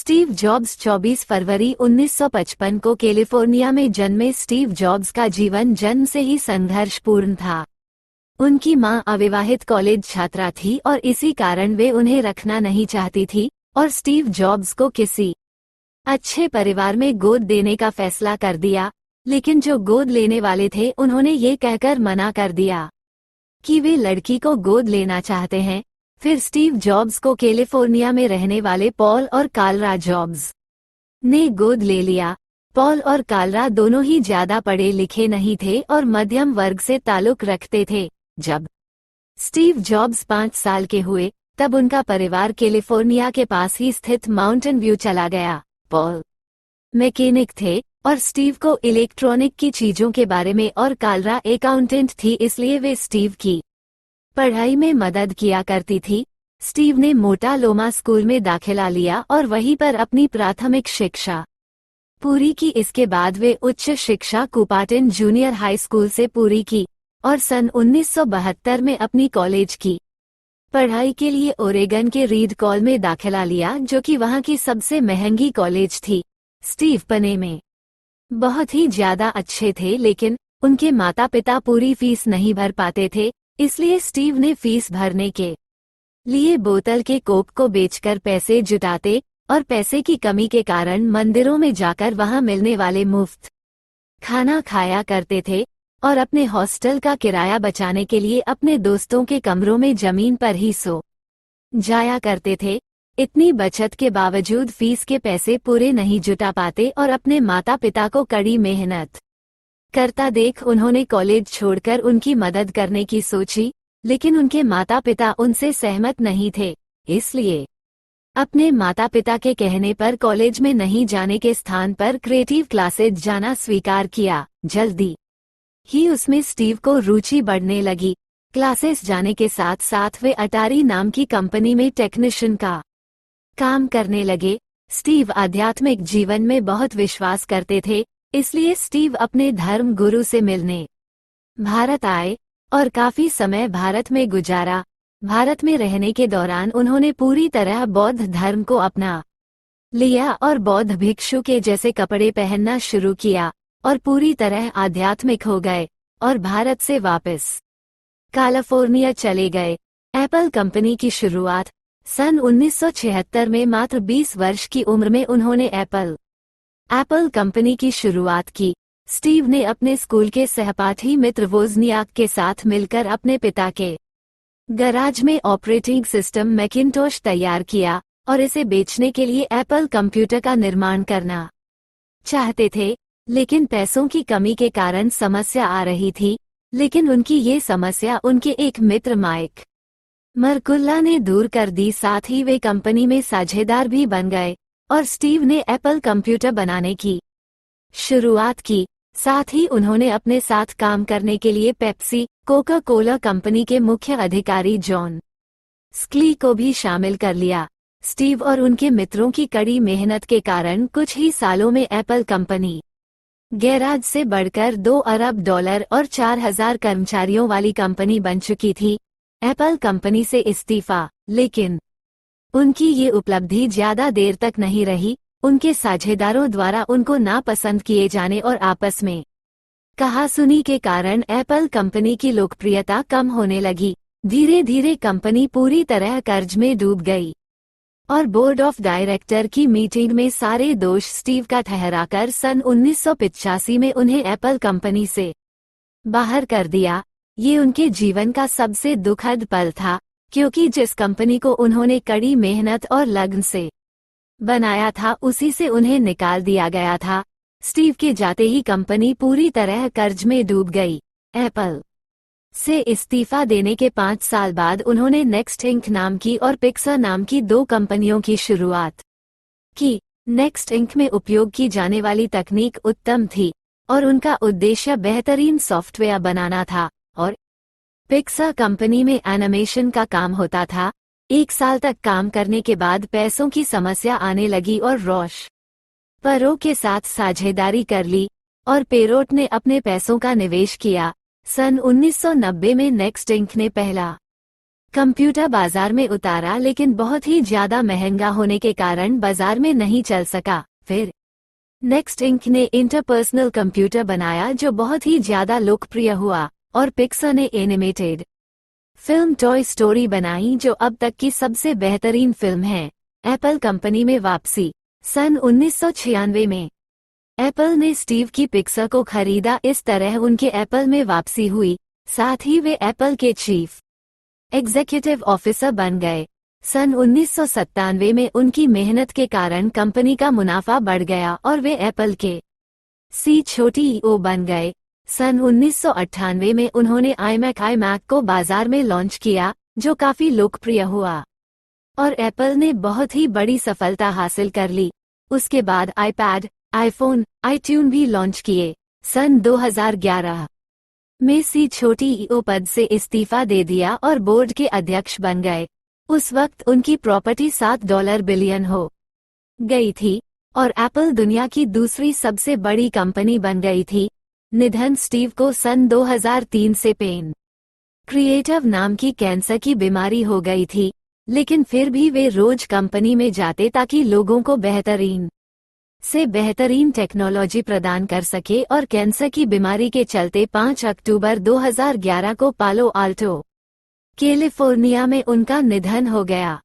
Steve jobs 24 फरवरी 1955 को California में जन्मे स्टीव जॉब्स का जीवन जन्म से ही संघर्षपूर्ण था। उनकी मां अविवाहित कॉलेज छात्रा थी और इसी कारण वे उन्हें रखना नहीं चाहती थी और स्टीव जॉब्स को किसी अच्छे परिवार में गोद देने का फैसला कर दिया, लेकिन जो गोद लेने वाले थे उन्होंने ये कहकर मना कर दिया कि वे लड़की को गोद लेना चाहते हैं। फिर स्टीव जॉब्स को कैलिफोर्निया में रहने वाले पॉल और कार्ला जॉब्स ने गोद ले लिया। पॉल और कार्ला दोनों ही ज्यादा पढ़े लिखे नहीं थे और मध्यम वर्ग से ताल्लुक रखते थे। जब स्टीव जॉब्स 5 साल के हुए तब उनका परिवार कैलिफोर्निया के पास ही स्थित माउंटेन व्यू चला गया। पॉल मैकेनिक थे और स्टीव को इलेक्ट्रॉनिक की चीजों के बारे में और कार्ला अकाउंटेंट थी, इसलिए वे स्टीव की पढ़ाई में मदद किया करती थी। स्टीव ने मोटा लोमा स्कूल में दाखिला लिया और वहीं पर अपनी प्राथमिक शिक्षा पूरी की। इसके बाद वे उच्च शिक्षा कुपाटिन जूनियर हाई स्कूल से पूरी की और सन 1972 में अपनी कॉलेज की पढ़ाई के लिए ओरेगन के रीड कॉल में दाखिला लिया, जो कि वहां की सबसे महंगी कॉलेज थी। स्टीव पढ़ने में बहुत ही ज्यादा अच्छे थे, लेकिन उनके माता पिता पूरी फीस नहीं भर पाते थे, इसलिए स्टीव ने फीस भरने के लिए बोतल के कोक को बेचकर पैसे जुटाते और पैसे की कमी के कारण मंदिरों में जाकर वहां मिलने वाले मुफ्त खाना खाया करते थे और अपने हॉस्टल का किराया बचाने के लिए अपने दोस्तों के कमरों में जमीन पर ही सो जाया करते थे। इतनी बचत के बावजूद फीस के पैसे पूरे नहीं जुटा पाते और अपने माता पिता को कड़ी मेहनत करता देख उन्होंने कॉलेज छोड़कर उनकी मदद करने की सोची, लेकिन उनके माता पिता उनसे सहमत नहीं थे। इसलिए अपने माता पिता के कहने पर कॉलेज में नहीं जाने के स्थान पर क्रिएटिव क्लासेज जाना स्वीकार किया। जल्दी ही उसमें स्टीव को रुचि बढ़ने लगी। क्लासेस जाने के साथ साथ वे अटारी नाम की कंपनी में टेक्नीशियन का काम करने लगे। स्टीव आध्यात्मिक जीवन में बहुत विश्वास करते थे, इसलिए स्टीव अपने धर्म गुरु से मिलने भारत आए और काफी समय भारत में गुजारा। भारत में रहने के दौरान उन्होंने पूरी तरह बौद्ध धर्म को अपना लिया और बौद्ध भिक्षु के जैसे कपड़े पहनना शुरू किया और पूरी तरह आध्यात्मिक हो गए और भारत से वापस कैलिफोर्निया चले गए। एप्पल कंपनी की शुरुआत सन 1976 में मात्र 20 वर्ष की उम्र में उन्होंने एप्पल कंपनी की शुरुआत की। स्टीव ने अपने स्कूल के सहपाठी मित्र वोज़नियाक के साथ मिलकर अपने पिता के गराज में ऑपरेटिंग सिस्टम मैकिन्टोश तैयार किया और इसे बेचने के लिए एप्पल कंप्यूटर का निर्माण करना चाहते थे, लेकिन पैसों की कमी के कारण समस्या आ रही थी। लेकिन उनकी ये समस्या उनके एक मित्र माइक मरकुल्ला ने दूर कर दी। साथ ही वे कंपनी में साझेदार भी बन गए और स्टीव ने एप्पल कंप्यूटर बनाने की शुरुआत की। साथ ही उन्होंने अपने साथ काम करने के लिए पेप्सी कोका कोला कंपनी के मुख्य अधिकारी जॉन स्क्ली को भी शामिल कर लिया। स्टीव और उनके मित्रों की कड़ी मेहनत के कारण कुछ ही सालों में एप्पल कंपनी गैराज से बढ़कर $2 अरब और 4,000 कर्मचारियों वाली कंपनी बन चुकी थी। एप्पल कंपनी से इस्तीफा, लेकिन उनकी ये उपलब्धि ज्यादा देर तक नहीं रही। उनके साझेदारों द्वारा उनको नापसंद किए जाने और आपस में कहासुनी के कारण एप्पल कंपनी की लोकप्रियता कम होने लगी। धीरे धीरे कंपनी पूरी तरह कर्ज में डूब गई और बोर्ड ऑफ डायरेक्टर की मीटिंग में सारे दोष स्टीव का ठहराकर सन 1985 में उन्हें एप्पल कंपनी से बाहर कर दिया। ये उनके जीवन का सबसे दुखद पल था, क्योंकि जिस कंपनी को उन्होंने कड़ी मेहनत और लगन से बनाया था उसी से उन्हें निकाल दिया गया था। स्टीव के जाते ही कंपनी पूरी तरह कर्ज में डूब गई। एप्पल से इस्तीफा देने के 5 साल बाद उन्होंने नेक्स्ट इंक नाम की और पिक्सर नाम की 2 कंपनियों की शुरुआत की। नेक्स्ट इंक में उपयोग की जाने वाली तकनीक उत्तम थी और उनका उद्देश्य बेहतरीन सॉफ्टवेयर बनाना था और पिक्सर कंपनी में एनिमेशन का काम होता था। 1 साल तक काम करने के बाद पैसों की समस्या आने लगी और रॉश परो के साथ साझेदारी कर ली और पेरोट ने अपने पैसों का निवेश किया। सन 1990 में नेक्स्ट इंक ने पहला कंप्यूटर बाजार में उतारा, लेकिन बहुत ही ज्यादा महंगा होने के कारण बाजार में नहीं चल सका। फिर नेक्स्ट इंक ने इंटरपर्सनल कंप्यूटर बनाया जो बहुत ही ज्यादा लोकप्रिय हुआ, और पिक्सर ने एनिमेटेड फिल्म टॉय स्टोरी बनाई जो अब तक की सबसे बेहतरीन फिल्म है। एप्पल कंपनी में वापसी। सन 1996 में एप्पल ने स्टीव की पिक्सर को खरीदा। इस तरह उनके एप्पल में वापसी हुई, साथ ही वे एप्पल के चीफ एग्जीक्यूटिव ऑफिसर बन गए। सन 1997 में उनकी मेहनत के कारण कंपनी का मुनाफा बढ़ गया और वे एप्पल के सीईओ बन गए। सन 1998 में उन्होंने iMac को बाजार में लॉन्च किया, जो काफी लोकप्रिय हुआ और एप्पल ने बहुत ही बड़ी सफलता हासिल कर ली। उसके बाद आईपैड, आईफोन, आईट्यून भी लॉन्च किए। सन 2011 में सीईओ पद से इस्तीफा दे दिया और बोर्ड के अध्यक्ष बन गए। उस वक्त उनकी प्रॉपर्टी $7 बिलियन हो गई थी और एप्पल दुनिया की दूसरी सबसे बड़ी कंपनी बन गई थी। निधन। स्टीव को सन 2003 से पेन क्रिएटिव नाम की कैंसर की बीमारी हो गई थी, लेकिन फिर भी वे रोज कंपनी में जाते ताकि लोगों को बेहतरीन से बेहतरीन टेक्नोलॉजी प्रदान कर सके, और कैंसर की बीमारी के चलते 5 अक्टूबर 2011 को पालो आल्टो, कैलिफोर्निया में उनका निधन हो गया।